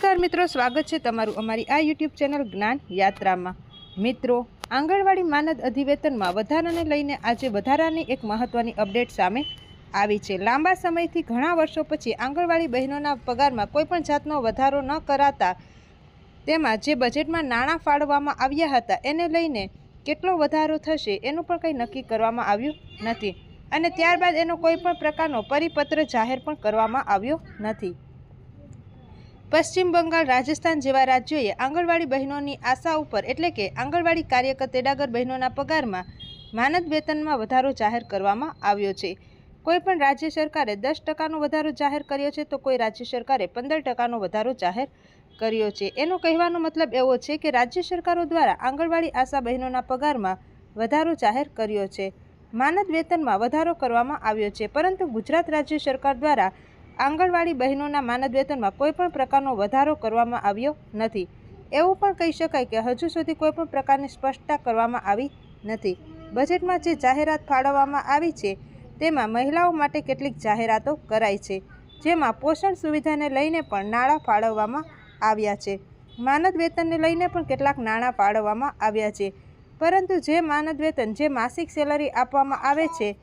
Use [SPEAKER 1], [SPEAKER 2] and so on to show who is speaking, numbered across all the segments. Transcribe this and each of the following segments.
[SPEAKER 1] नमस्कार मित्रों, स्वागत है तमारू अमारी आ यूट्यूब चेनल ज्ञान यात्रा में। मित्रों, आंगणवाड़ी मानद अधिवेतन में वधाराने लईने आजे वधारानी एक महत्वनी अपडेट सामे आवी छे। लांबा समयथी घणा वर्षो पछी आंगणवाड़ी बहनोना पगारमां कोईपण जातनो वधारो न कराता तेमां जे बजेटमां नाणां फाळववामां आव्या हता एने लईने केटलो वधारो थशे एनुं पण कंई नक्की करवामां आव्युं नथी अने त्यारबाद एनो कोईपण प्रकारनो परिपत्र जाहेर पण करवामां आव्यो नथी। पश्चिम बंगाल, राजस्थान जेवा राज्योए आंगणवाड़ी बहनोनी आशा उपर एटले के आंगणवाड़ी कार्यकर तेडागर बहनोना पगारमां मानद वेतनमां वधारो जाहेर करवामां आव्यो छे। कोईपण राज्य सरकारे 10% वधारो जाहेर कर्यो छे तो कोई राज्य सरकारे 15% वधारो जाहेर कर्यो छे। एनो कहेवानो मतलब एवो छे के राज्य सरकारों द्वारा आंगणवाड़ी आशा बहनोना पगारमां वधारो जाहेर कर्यो छे। मानद वेतनमां वधारो करवामां आव्यो छे, परंतु गुजरात राज्य सरकार द्वारा आंगणवाड़ी बहनोना मानद वेतनमां कोईपण प्रकारनो वधारो करवामां आव्यो नथी। एवुं पण कही शकाय के हजू सुधी कोईपण प्रकारनी स्पष्टता करवामां आवी नथी। बजेटमां जे जाहेरात फाळववामां आवी छे तेमां महिलाओ माटे केटलीक जाहेरातो कराई छे, जेमां पोषण सुविधाने लईने पण नाणां फाळववामां आव्या छे। मानद वेतनने लईने पण केटलाक नाणां फाळववामां आव्या छे, परंतु जे मानद वेतन जे मासिक सेलरी आपवामां आवे छे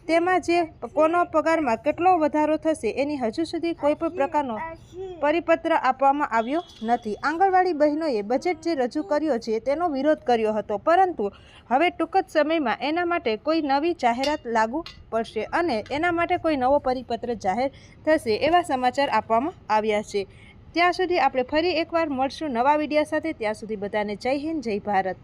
[SPEAKER 1] तेमां जे कोनो पगारमां केटलो वधारो थशे एनी हजू सुधी कोईपण प्रकारनो परिपत्र आपवामां आव्यो नथी। आंगणवाड़ी बहनोए बजेट जे रजू कर्यो छे तेनो विरोध कर्यो हतो, परंतु हवे टूंक ज समयमां एना माटे कोई नवी जाहेरात लागू पड़शे अने एना माटे कोई नवो परिपत्र जाहेर थशे एवा समाचार आपवामां आव्या छे। त्यां सुधी आपणे फरी एकवार मळशुं नवा विडियो साथे। त्यां सुधी बधाने जय हिंद, जय भारत।